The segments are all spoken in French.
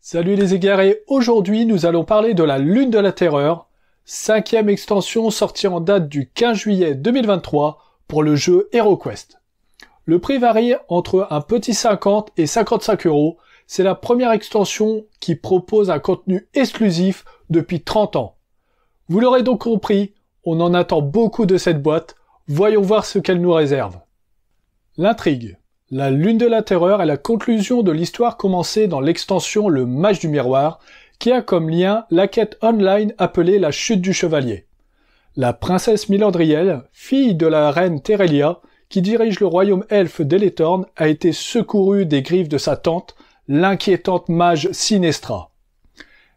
Salut les égarés, aujourd'hui nous allons parler de la Lune de la Terreur, 5e extension sortie en date du 15 juillet 2023 pour le jeu HeroQuest. Le prix varie entre un petit 50 et 55 €, c'est la première extension qui propose un contenu exclusif depuis 30 ans. Vous l'aurez donc compris, on en attend beaucoup de cette boîte, voyons voir ce qu'elle nous réserve. L'intrigue. La Lune de la Terreur est la conclusion de l'histoire commencée dans l'extension Le Mage du Miroir, qui a comme lien la quête online appelée La Chute du Chevalier. La princesse Milandriel, fille de la reine Terelia, qui dirige le royaume elfe d'Elethorn, a été secourue des griffes de sa tante, l'inquiétante mage Sinestra.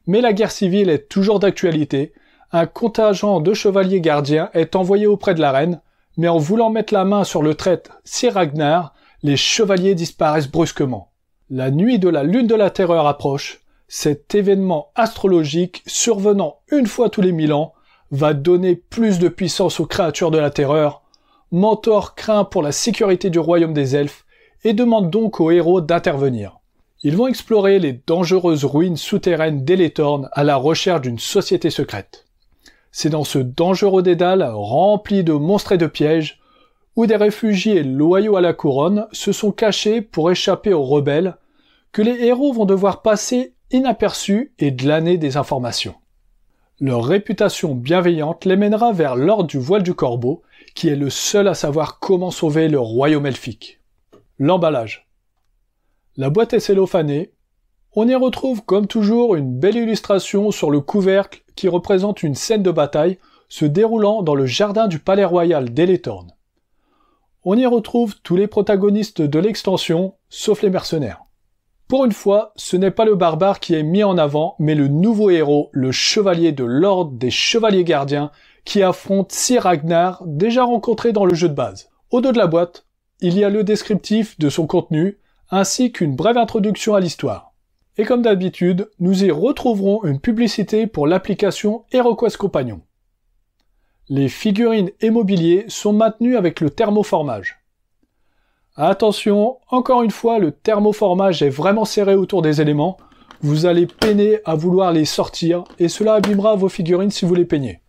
Mais la guerre civile est toujours d'actualité, un contingent de chevaliers gardiens est envoyé auprès de la reine, mais en voulant mettre la main sur le traître Sir Ragnar, les chevaliers disparaissent brusquement. La nuit de la Lune de la Terreur approche. Cet événement astrologique, survenant une fois tous les 1000 ans, va donner plus de puissance aux créatures de la Terreur. Mentor craint pour la sécurité du royaume des elfes et demande donc aux héros d'intervenir. Ils vont explorer les dangereuses ruines souterraines d'Elethorn à la recherche d'une société secrète. C'est dans ce dangereux dédale rempli de monstres et de pièges où des réfugiés loyaux à la couronne se sont cachés pour échapper aux rebelles, que les héros vont devoir passer inaperçus et glaner des informations. Leur réputation bienveillante les mènera vers l'ordre du Voile du Corbeau, qui est le seul à savoir comment sauver le royaume elfique. L'emballage. La boîte est cellophanée. On y retrouve comme toujours une belle illustration sur le couvercle qui représente une scène de bataille se déroulant dans le jardin du palais royal d'Elethorn. On y retrouve tous les protagonistes de l'extension, sauf les mercenaires. Pour une fois, ce n'est pas le barbare qui est mis en avant, mais le nouveau héros, le chevalier de l'ordre des chevaliers gardiens, qui affronte Sir Ragnar, déjà rencontré dans le jeu de base. Au dos de la boîte, il y a le descriptif de son contenu, ainsi qu'une brève introduction à l'histoire. Et comme d'habitude, nous y retrouverons une publicité pour l'application HeroQuest Compagnon. Les figurines et mobiliers sont maintenus avec le thermoformage. Attention, encore une fois, le thermoformage est vraiment serré autour des éléments. Vous allez peiner à vouloir les sortir et cela abîmera vos figurines si vous les peignez.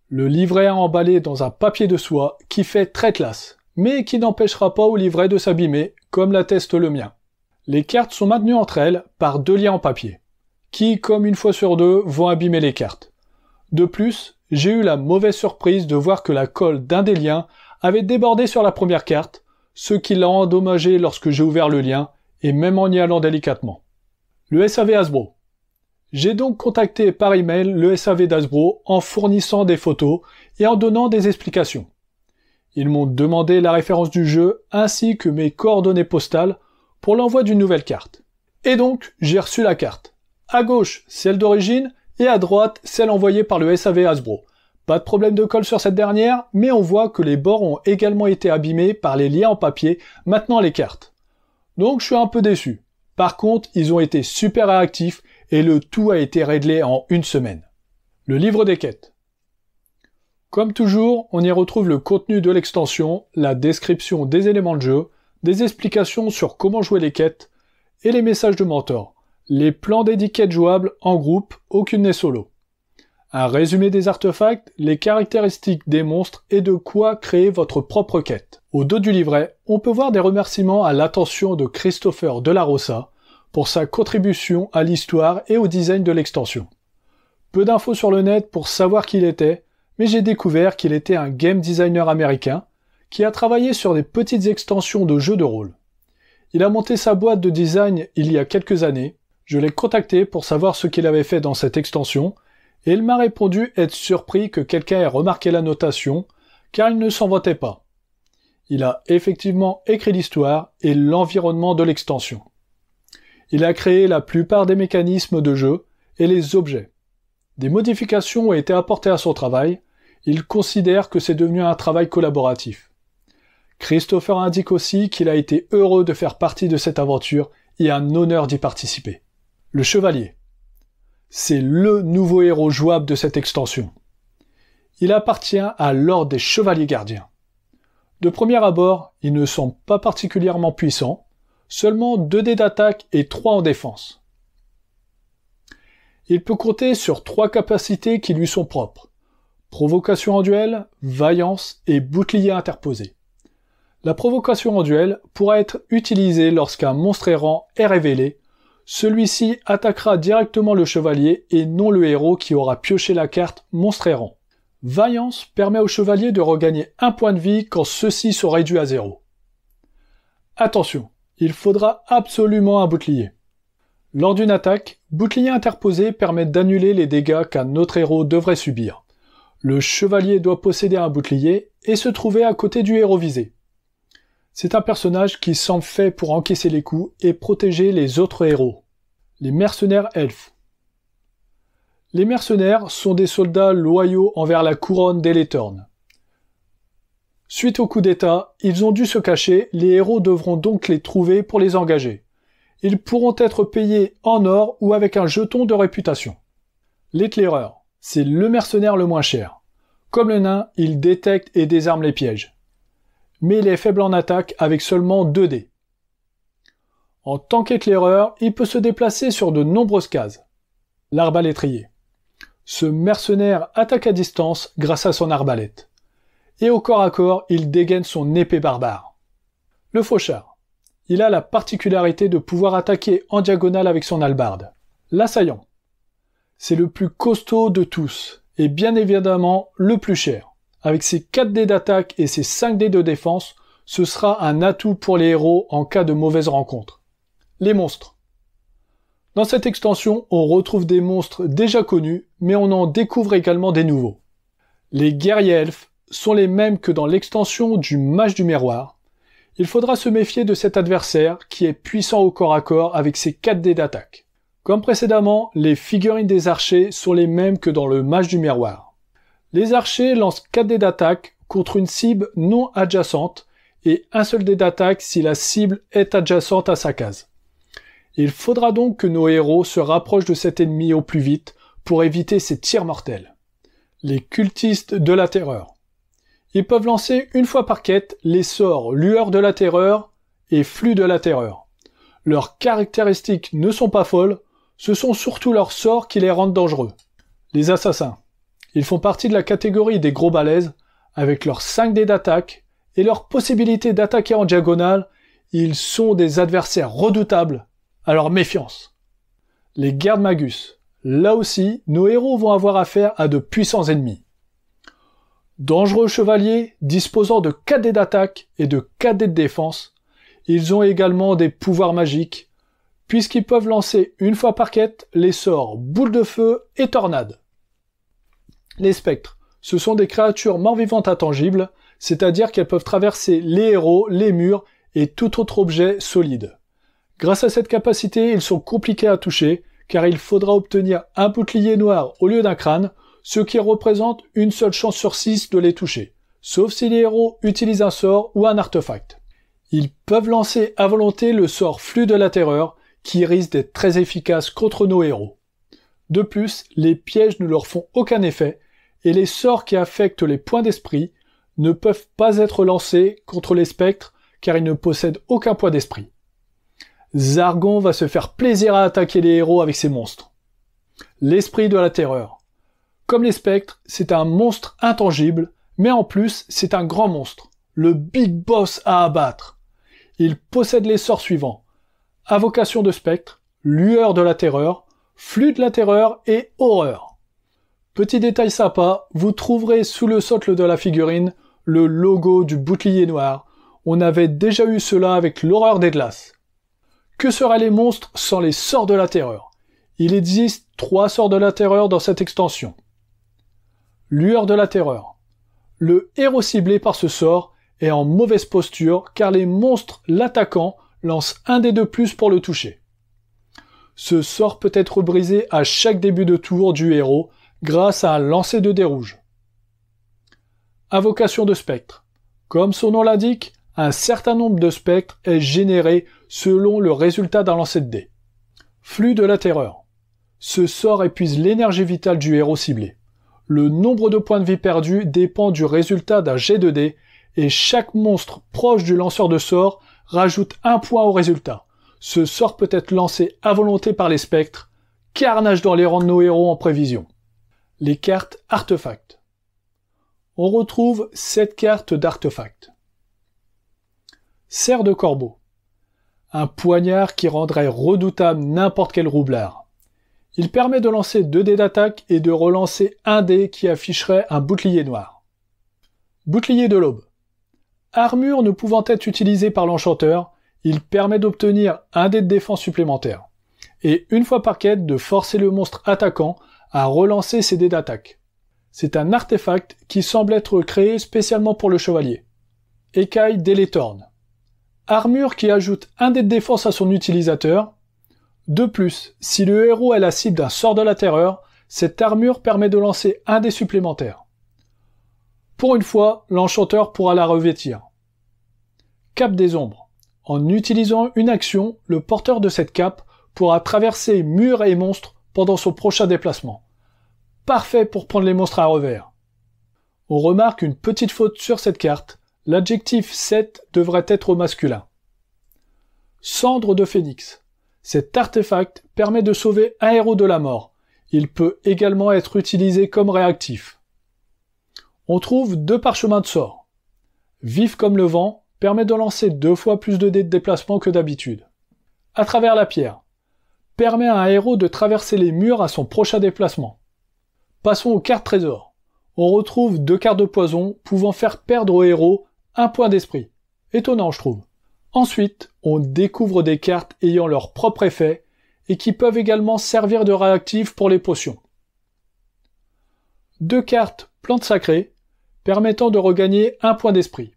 Le livret est emballé dans un papier de soie qui fait très classe, mais qui n'empêchera pas au livret de s'abîmer, comme l'atteste le mien. Les cartes sont maintenues entre elles par 2 liens en papier, qui, comme une fois sur 2, vont abîmer les cartes. De plus, j'ai eu la mauvaise surprise de voir que la colle d'un des liens avait débordé sur la première carte, ce qui l'a endommagé lorsque j'ai ouvert le lien, et même en y allant délicatement. Le SAV Hasbro. J'ai donc contacté par email le SAV d'Hasbro en fournissant des photos et en donnant des explications. Ils m'ont demandé la référence du jeu ainsi que mes coordonnées postales pour l'envoi d'une nouvelle carte. Et donc, j'ai reçu la carte. À gauche, celle d'origine, et à droite, celle envoyée par le SAV Hasbro. Pas de problème de colle sur cette dernière, mais on voit que les bords ont également été abîmés par les liens en papier, maintenant les cartes. Donc je suis un peu déçu. Par contre, ils ont été super réactifs et le tout a été réglé en 1 semaine. Le livre des quêtes. Comme toujours, on y retrouve le contenu de l'extension, la description des éléments de jeu, des explications sur comment jouer les quêtes et les messages de mentor. Les plans des 10 quêtes jouables en groupe, aucune n'est solo. Un résumé des artefacts, les caractéristiques des monstres et de quoi créer votre propre quête. Au dos du livret, on peut voir des remerciements à l'attention de Christopher de la Rosa pour sa contribution à l'histoire et au design de l'extension. Peu d'infos sur le net pour savoir qui il était, mais j'ai découvert qu'il était un game designer américain qui a travaillé sur des petites extensions de jeux de rôle. Il a monté sa boîte de design il y a quelques années. Je l'ai contacté pour savoir ce qu'il avait fait dans cette extension, et il m'a répondu être surpris que quelqu'un ait remarqué la notation, car il ne s'en vantait pas. Il a effectivement écrit l'histoire et l'environnement de l'extension. Il a créé la plupart des mécanismes de jeu et les objets. Des modifications ont été apportées à son travail, il considère que c'est devenu un travail collaboratif. Christopher indique aussi qu'il a été heureux de faire partie de cette aventure et un honneur d'y participer. Le chevalier. C'est le nouveau héros jouable de cette extension. Il appartient à l'ordre des chevaliers gardiens. De premier abord, il ne semble pas particulièrement puissant, seulement 2 dés d'attaque et 3 en défense. Il peut compter sur 3 capacités qui lui sont propres. Provocation en duel, vaillance et bouclier interposé. La provocation en duel pourra être utilisée lorsqu'un monstre errant est révélé. Celui-ci attaquera directement le chevalier et non le héros qui aura pioché la carte monstre errant. Vaillance permet au chevalier de regagner 1 point de vie quand ceux-ci sont réduits à 0. Attention, il faudra absolument un bouclier. Lors d'une attaque, bouclier interposé permet d'annuler les dégâts qu'un autre héros devrait subir. Le chevalier doit posséder un bouclier et se trouver à côté du héros visé. C'est un personnage qui semble fait pour encaisser les coups et protéger les autres héros. Les mercenaires elfes. Les mercenaires sont des soldats loyaux envers la couronne d'Eletorn. Suite au coup d'état, ils ont dû se cacher, les héros devront donc les trouver pour les engager. Ils pourront être payés en or ou avec un jeton de réputation. L'éclaireur, c'est le mercenaire le moins cher. Comme le nain, il détecte et désarme les pièges. Mais il est faible en attaque avec seulement 2 dés. En tant qu'éclaireur, il peut se déplacer sur de nombreuses cases. L'arbalétrier. Ce mercenaire attaque à distance grâce à son arbalète. Et au corps à corps, il dégaine son épée barbare. Le fauchard. Il a la particularité de pouvoir attaquer en diagonale avec son hallebarde. L'assaillant. C'est le plus costaud de tous, et bien évidemment le plus cher. Avec ses 4 dés d'attaque et ses 5 dés de défense, ce sera un atout pour les héros en cas de mauvaise rencontre. Les monstres. Dans cette extension, on retrouve des monstres déjà connus, mais on en découvre également des nouveaux. Les guerriers elfes sont les mêmes que dans l'extension du Mage du Miroir. Il faudra se méfier de cet adversaire qui est puissant au corps à corps avec ses 4 dés d'attaque. Comme précédemment, les figurines des archers sont les mêmes que dans le Mage du Miroir. Les archers lancent 4 dés d'attaque contre une cible non adjacente et un seul dé d'attaque si la cible est adjacente à sa case. Il faudra donc que nos héros se rapprochent de cet ennemi au plus vite pour éviter ses tirs mortels. Les cultistes de la terreur. Ils peuvent lancer une fois par quête les sorts lueur de la terreur et flux de la terreur. Leurs caractéristiques ne sont pas folles, ce sont surtout leurs sorts qui les rendent dangereux. Les assassins. Ils font partie de la catégorie des gros balèzes, avec leurs 5 dés d'attaque et leur possibilité d'attaquer en diagonale, ils sont des adversaires redoutables, alors méfiance. Les gardes-magus. Là aussi, nos héros vont avoir affaire à de puissants ennemis. Dangereux chevaliers, disposant de 4 dés d'attaque et de 4 dés de défense, ils ont également des pouvoirs magiques, puisqu'ils peuvent lancer une fois par quête les sorts boule de feu et tornade. Les spectres, ce sont des créatures mort-vivantes intangibles, c'est-à-dire qu'elles peuvent traverser les héros, les murs et tout autre objet solide. Grâce à cette capacité, ils sont compliqués à toucher, car il faudra obtenir un bouclier noir au lieu d'un crâne, ce qui représente une seule chance sur 6 de les toucher, sauf si les héros utilisent un sort ou un artefact. Ils peuvent lancer à volonté le sort flux de la terreur, qui risque d'être très efficace contre nos héros. De plus, les pièges ne leur font aucun effet, et les sorts qui affectent les points d'esprit ne peuvent pas être lancés contre les spectres, car ils ne possèdent aucun point d'esprit. Zargon va se faire plaisir à attaquer les héros avec ses monstres. L'esprit de la terreur. Comme les spectres, c'est un monstre intangible, mais en plus, c'est un grand monstre, le Big Boss à abattre. Il possède les sorts suivants. Invocation de spectre, lueur de la terreur, flux de la terreur et horreur. Petit détail sympa, vous trouverez sous le socle de la figurine le logo du bouclier noir. On avait déjà eu cela avec l'horreur des glaces. Que seraient les monstres sans les sorts de la terreur? Il existe 3 sorts de la terreur dans cette extension. Lueur de la terreur. Le héros ciblé par ce sort est en mauvaise posture car les monstres l'attaquant lancent un dé de plus pour le toucher. Ce sort peut être brisé à chaque début de tour du héros grâce à un lancer de dés rouges. Invocation de spectre. Comme son nom l'indique, un certain nombre de spectres est généré selon le résultat d'un lancer de dés. Flux de la terreur. Ce sort épuise l'énergie vitale du héros ciblé. Le nombre de points de vie perdus dépend du résultat d'un jet de dés et chaque monstre proche du lanceur de sort rajoute un point au résultat. Ce sort peut être lancé à volonté par les spectres, carnage dans les rangs de nos héros en prévision. Les cartes artefacts. On retrouve 7 cartes d'artefacts. Serre de corbeau. Un poignard qui rendrait redoutable n'importe quel roublard. Il permet de lancer 2 dés d'attaque et de relancer un dé qui afficherait un bouclier noir. Bouclier de l'aube. Armure ne pouvant être utilisée par l'enchanteur, il permet d'obtenir un dé de défense supplémentaire. Et une fois par quête de forcer le monstre attaquant à relancer ses dés d'attaque. C'est un artefact qui semble être créé spécialement pour le chevalier. Écaille d'Eletorn. Armure qui ajoute un dé de défense à son utilisateur. De plus, si le héros est la cible d'un sort de la terreur, cette armure permet de lancer un dé supplémentaire. Pour une fois, l'enchanteur pourra la revêtir. Cape des ombres. En utilisant une action, le porteur de cette cape pourra traverser murs et monstres pendant son prochain déplacement. Parfait pour prendre les monstres à revers. On remarque une petite faute sur cette carte, l'adjectif 7 devrait être au masculin. Cendre de phénix. Cet artefact permet de sauver un héros de la mort. Il peut également être utilisé comme réactif. On trouve 2 parchemins de sort. Vif comme le vent permet de lancer 2 fois plus de dés de déplacement que d'habitude. À travers la pierre. Permet à un héros de traverser les murs à son prochain déplacement. Passons aux cartes trésors. On retrouve 2 cartes de poison pouvant faire perdre au héros 1 point d'esprit. Étonnant, je trouve. Ensuite, on découvre des cartes ayant leur propre effet et qui peuvent également servir de réactifs pour les potions. 2 cartes plantes sacrées permettant de regagner 1 point d'esprit.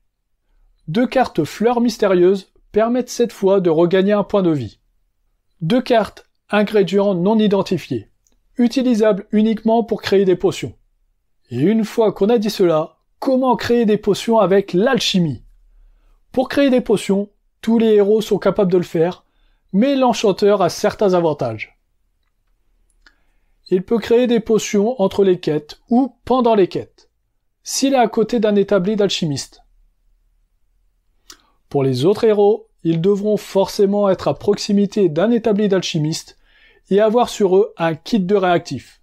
2 cartes fleurs mystérieuses permettent cette fois de regagner 1 point de vie. 2 cartes ingrédients non identifiés, utilisables uniquement pour créer des potions. Et une fois qu'on a dit cela, comment créer des potions avec l'alchimie? Pour créer des potions, tous les héros sont capables de le faire, mais l'enchanteur a certains avantages. Il peut créer des potions entre les quêtes ou pendant les quêtes, s'il est à côté d'un établi d'alchimiste. Pour les autres héros, ils devront forcément être à proximité d'un établi d'alchimiste et avoir sur eux un kit de réactifs.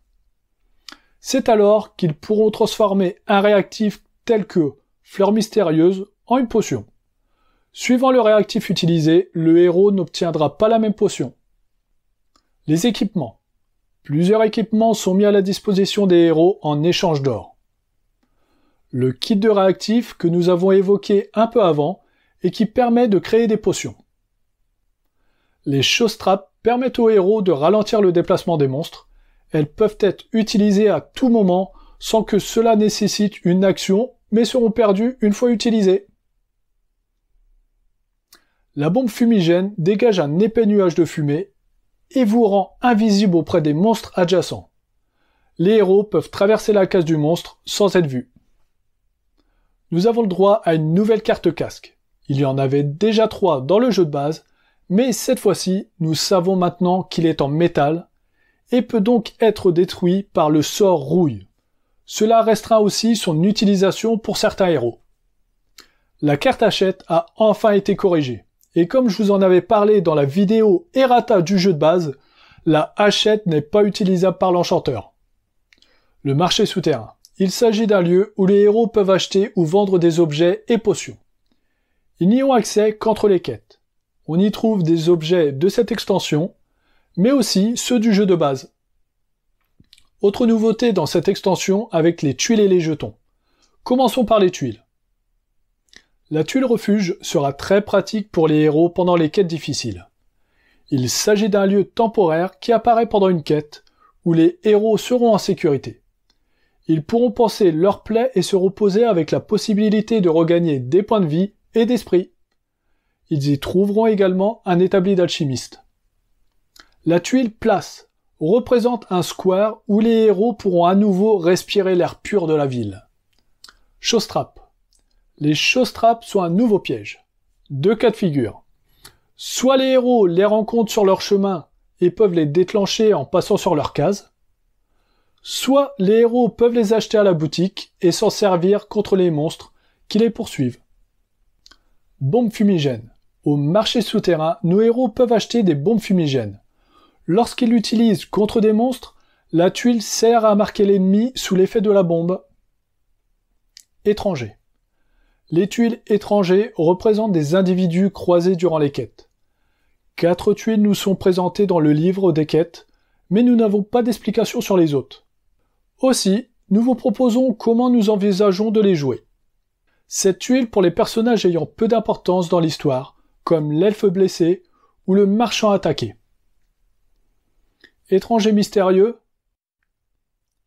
C'est alors qu'ils pourront transformer un réactif tel que fleur mystérieuse en une potion. Suivant le réactif utilisé, le héros n'obtiendra pas la même potion. Les équipements. Plusieurs équipements sont mis à la disposition des héros en échange d'or. Le kit de réactif que nous avons évoqué un peu avant et qui permet de créer des potions. Les Showstraps permettent aux héros de ralentir le déplacement des monstres. Elles peuvent être utilisées à tout moment sans que cela nécessite une action, mais seront perdues une fois utilisées. La bombe fumigène dégage un épais nuage de fumée et vous rend invisible auprès des monstres adjacents. Les héros peuvent traverser la case du monstre sans être vus. Nous avons le droit à une nouvelle carte casque. Il y en avait déjà 3 dans le jeu de base, mais cette fois-ci, nous savons maintenant qu'il est en métal et peut donc être détruit par le sort rouille. Cela restreint aussi son utilisation pour certains héros. La carte hachette a enfin été corrigée. Et comme je vous en avais parlé dans la vidéo errata du jeu de base, la hachette n'est pas utilisable par l'enchanteur. Le marché souterrain. Il s'agit d'un lieu où les héros peuvent acheter ou vendre des objets et potions. Ils n'y ont accès qu'entre les quêtes. On y trouve des objets de cette extension, mais aussi ceux du jeu de base. Autre nouveauté dans cette extension avec les tuiles et les jetons. Commençons par les tuiles. La tuile refuge sera très pratique pour les héros pendant les quêtes difficiles. Il s'agit d'un lieu temporaire qui apparaît pendant une quête, où les héros seront en sécurité. Ils pourront panser leur plaie et se reposer avec la possibilité de regagner des points de vie et d'esprit. Ils y trouveront également un établi d'alchimiste. La tuile place représente un square où les héros pourront à nouveau respirer l'air pur de la ville. Showstrap. Les Showstraps sont un nouveau piège. 2 cas de figure. Soit les héros les rencontrent sur leur chemin et peuvent les déclencher en passant sur leur case, soit les héros peuvent les acheter à la boutique et s'en servir contre les monstres qui les poursuivent. Bombes fumigènes. Au marché souterrain, nos héros peuvent acheter des bombes fumigènes. Lorsqu'il l'utilise contre des monstres, la tuile sert à marquer l'ennemi sous l'effet de la bombe. Étrangers. Les tuiles étrangers représentent des individus croisés durant les quêtes. 4 tuiles nous sont présentées dans le livre des quêtes, mais nous n'avons pas d'explication sur les autres. Aussi, nous vous proposons comment nous envisageons de les jouer. Cette tuile pour les personnages ayant peu d'importance dans l'histoire, comme l'elfe blessé ou le marchand attaqué. Étranger mystérieux,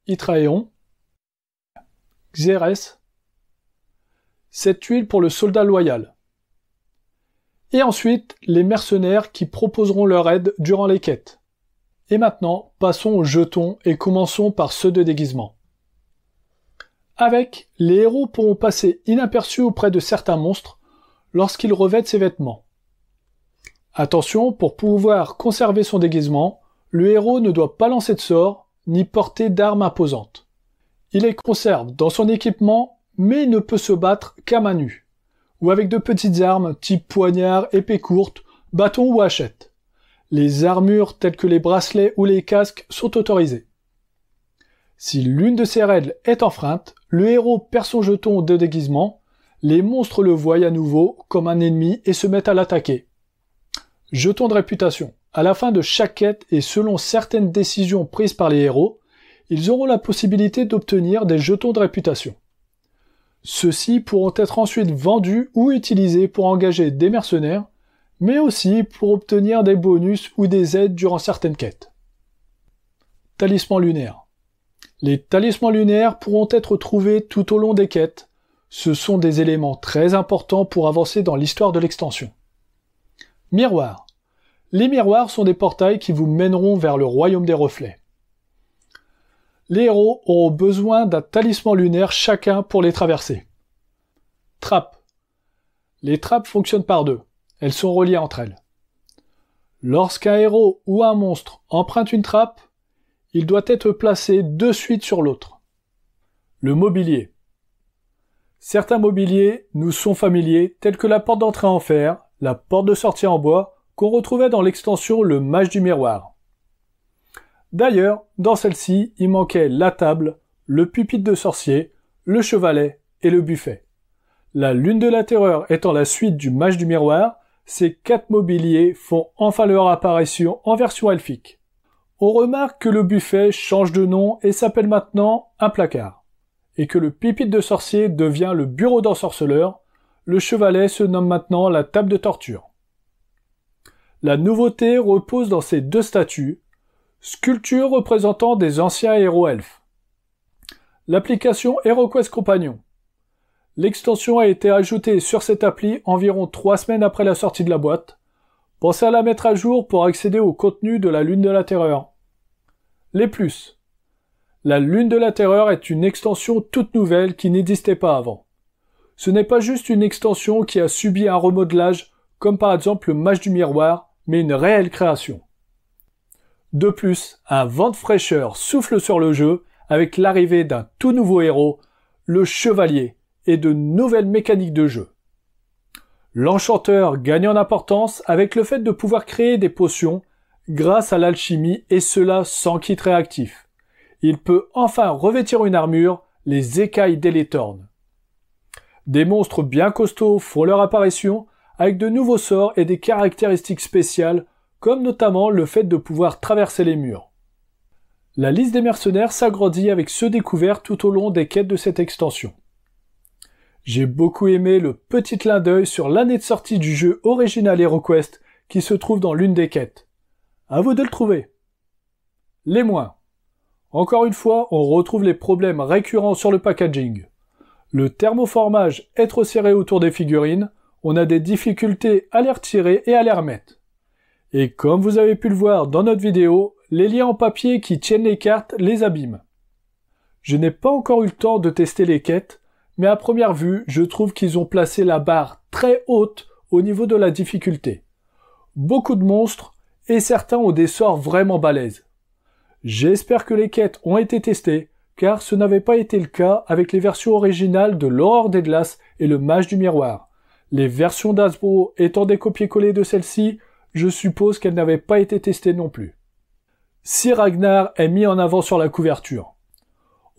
Hytraéon, Xérès, cette tuile pour le soldat loyal. Et ensuite, les mercenaires qui proposeront leur aide durant les quêtes. Et maintenant, passons aux jetons et commençons par ceux de déguisement. Avec, les héros pourront passer inaperçus auprès de certains monstres lorsqu'ils revêtent ces vêtements. Attention, pour pouvoir conserver son déguisement, le héros ne doit pas lancer de sorts ni porter d'armes imposantes. Il les conserve dans son équipement, mais il ne peut se battre qu'à main nue, ou avec de petites armes type poignard, épée courte, bâton ou hachette. Les armures telles que les bracelets ou les casques sont autorisées. Si l'une de ces règles est enfreinte, le héros perd son jeton de déguisement, les monstres le voient à nouveau comme un ennemi et se mettent à l'attaquer. Jeton de réputation. À la fin de chaque quête et selon certaines décisions prises par les héros, ils auront la possibilité d'obtenir des jetons de réputation. Ceux-ci pourront être ensuite vendus ou utilisés pour engager des mercenaires, mais aussi pour obtenir des bonus ou des aides durant certaines quêtes. Talisman lunaire. Les talismans lunaires pourront être trouvés tout au long des quêtes. Ce sont des éléments très importants pour avancer dans l'histoire de l'extension. Miroir. Les miroirs sont des portails qui vous mèneront vers le royaume des reflets. Les héros auront besoin d'un talisman lunaire chacun pour les traverser. Trappes. Les trappes fonctionnent par deux. Elles sont reliées entre elles. Lorsqu'un héros ou un monstre emprunte une trappe, il doit être placé de suite sur l'autre. Le mobilier. Certains mobiliers nous sont familiers, tels que la porte d'entrée en fer, la porte de sortie en bois, qu'on retrouvait dans l'extension Le Mage du Miroir. D'ailleurs, dans celle-ci, il manquait la table, le pupitre de sorcier, le chevalet et le buffet. La Lune de la Terreur étant la suite du Mage du Miroir, ces 4 mobiliers font enfin leur apparition en version elfique. On remarque que le buffet change de nom et s'appelle maintenant un placard, et que le pupitre de sorcier devient le bureau d'ensorceleur, le chevalet se nomme maintenant la table de torture. La nouveauté repose dans ces 2 statues, sculptures représentant des anciens héros elfes. L'application HeroQuest Companion. L'extension a été ajoutée sur cette appli environ 3 semaines après la sortie de la boîte. Pensez à la mettre à jour pour accéder au contenu de la Lune de la Terreur. Les plus. La Lune de la Terreur est une extension toute nouvelle qui n'existait pas avant. Ce n'est pas juste une extension qui a subi un remodelage, comme par exemple le Mage du Miroir, mais une réelle création. De plus, un vent de fraîcheur souffle sur le jeu avec l'arrivée d'un tout nouveau héros, le Chevalier, et de nouvelles mécaniques de jeu. L'enchanteur gagne en importance avec le fait de pouvoir créer des potions grâce à l'alchimie et cela sans kit réactif. Il peut enfin revêtir une armure, les écailles d'Eletorn. Des monstres bien costauds font leur apparition avec de nouveaux sorts et des caractéristiques spéciales comme notamment le fait de pouvoir traverser les murs. La liste des mercenaires s'agrandit avec ceux découverts tout au long des quêtes de cette extension. J'ai beaucoup aimé le petit clin d'œil sur l'année de sortie du jeu original HeroQuest qui se trouve dans l'une des quêtes. À vous de le trouver. Les moins. Encore une fois, on retrouve les problèmes récurrents sur le packaging. Le thermoformage est trop serré autour des figurines, on a des difficultés à les retirer et à les remettre. Et comme vous avez pu le voir dans notre vidéo, les liens en papier qui tiennent les cartes les abîment. Je n'ai pas encore eu le temps de tester les quêtes, mais à première vue, je trouve qu'ils ont placé la barre très haute au niveau de la difficulté. Beaucoup de monstres, et certains ont des sorts vraiment balèzes. J'espère que les quêtes ont été testées, car ce n'avait pas été le cas avec les versions originales de l'Aurore des Glaces et le Mage du Miroir. Les versions d'Hasbro étant des copier-coller de celle-ci, je suppose qu'elles n'avaient pas été testées non plus. Sir Ragnar est mis en avant sur la couverture.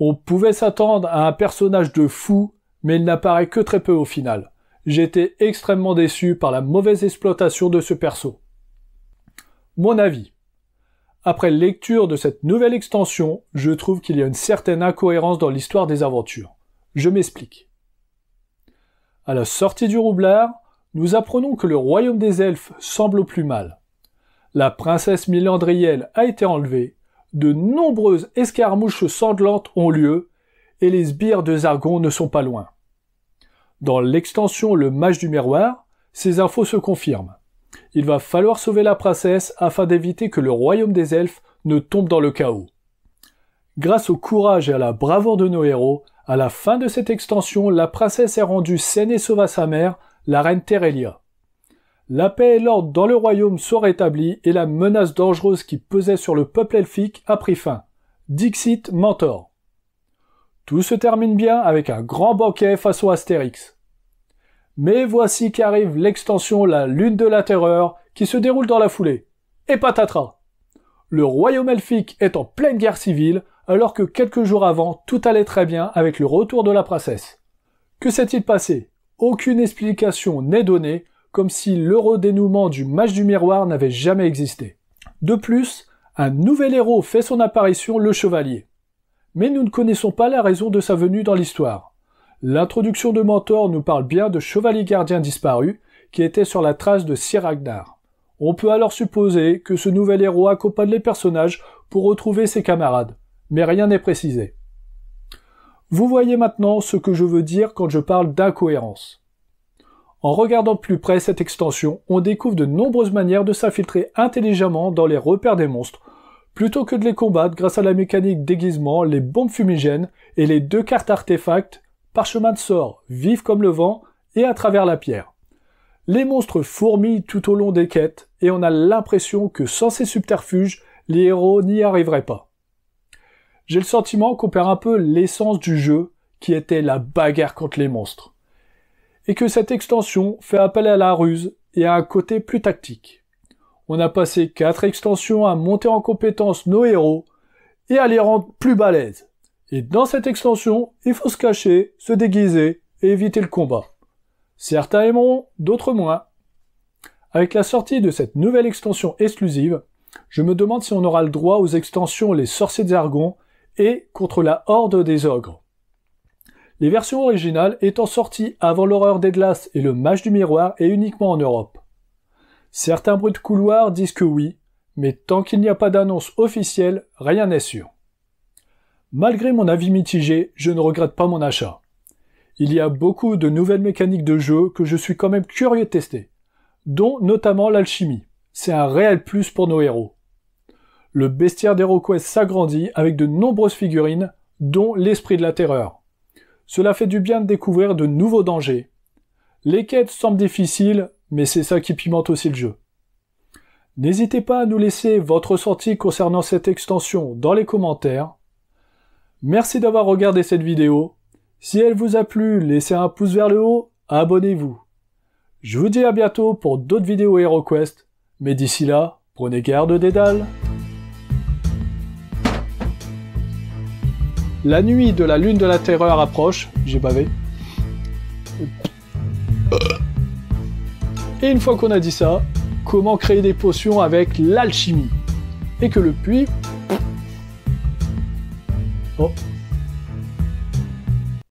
On pouvait s'attendre à un personnage de fou, mais il n'apparaît que très peu au final. J'ai été extrêmement déçu par la mauvaise exploitation de ce perso. Mon avis. Après lecture de cette nouvelle extension, je trouve qu'il y a une certaine incohérence dans l'histoire des aventures. Je m'explique. À la sortie du Roublard, nous apprenons que le royaume des elfes semble au plus mal. La princesse Milandriel a été enlevée, de nombreuses escarmouches sanglantes ont lieu, et les sbires de Zargon ne sont pas loin. Dans l'extension Le Mage du Miroir, ces infos se confirment. Il va falloir sauver la princesse afin d'éviter que le royaume des elfes ne tombe dans le chaos. Grâce au courage et à la bravoure de nos héros, à la fin de cette extension, la princesse est rendue saine et sauve à sa mère, la reine Terelia. La paix et l'ordre dans le royaume sont rétablis et la menace dangereuse qui pesait sur le peuple elfique a pris fin. Dixit Mentor. Tout se termine bien avec un grand banquet façon Astérix. Mais voici qu'arrive l'extension La Lune de la Terreur qui se déroule dans la foulée. Et patatras! Le royaume elfique est en pleine guerre civile alors que quelques jours avant, tout allait très bien avec le retour de la princesse. Que s'est-il passé? Aucune explication n'est donnée, comme si l'heureux dénouement du Mage du Miroir n'avait jamais existé. De plus, un nouvel héros fait son apparition, le Chevalier. Mais nous ne connaissons pas la raison de sa venue dans l'histoire. L'introduction de Mentor nous parle bien de chevalier gardien disparu, qui était sur la trace de Sir Ragnar. On peut alors supposer que ce nouvel héros accompagne les personnages pour retrouver ses camarades, mais rien n'est précisé. Vous voyez maintenant ce que je veux dire quand je parle d'incohérence. En regardant de plus près cette extension, on découvre de nombreuses manières de s'infiltrer intelligemment dans les repères des monstres, plutôt que de les combattre grâce à la mécanique déguisement, les bombes fumigènes et les 2 cartes artefacts, parchemin de sort, vif comme le vent et à travers la pierre. Les monstres fourmillent tout au long des quêtes et on a l'impression que sans ces subterfuges, les héros n'y arriveraient pas. J'ai le sentiment qu'on perd un peu l'essence du jeu, qui était la bagarre contre les monstres. Et que cette extension fait appel à la ruse et à un côté plus tactique. On a passé 4 extensions à monter en compétence nos héros et à les rendre plus balèzes. Et dans cette extension, il faut se cacher, se déguiser et éviter le combat. Certains aimeront, d'autres moins. Avec la sortie de cette nouvelle extension exclusive, je me demande si on aura le droit aux extensions Les Sorciers de Zargon et Contre la Horde des Ogres. Les versions originales étant sorties avant l'Horreur des Glaces et le Mage du Miroir et uniquement en Europe. Certains bruits de couloir disent que oui, mais tant qu'il n'y a pas d'annonce officielle, rien n'est sûr. Malgré mon avis mitigé, je ne regrette pas mon achat. Il y a beaucoup de nouvelles mécaniques de jeu que je suis quand même curieux de tester, dont notamment l'alchimie. C'est un réel plus pour nos héros. Le bestiaire d'HeroQuest s'agrandit avec de nombreuses figurines, dont l'Esprit de la Terreur. Cela fait du bien de découvrir de nouveaux dangers. Les quêtes semblent difficiles, mais c'est ça qui pimente aussi le jeu. N'hésitez pas à nous laisser votre ressenti concernant cette extension dans les commentaires. Merci d'avoir regardé cette vidéo. Si elle vous a plu, laissez un pouce vers le haut, abonnez-vous. Je vous dis à bientôt pour d'autres vidéos HeroQuest, mais d'ici là, prenez garde des dalles. La nuit de la Lune de la Terreur approche, j'ai bavé. Et une fois qu'on a dit ça, comment créer des potions avec l'alchimie? Et que le puits... Oh,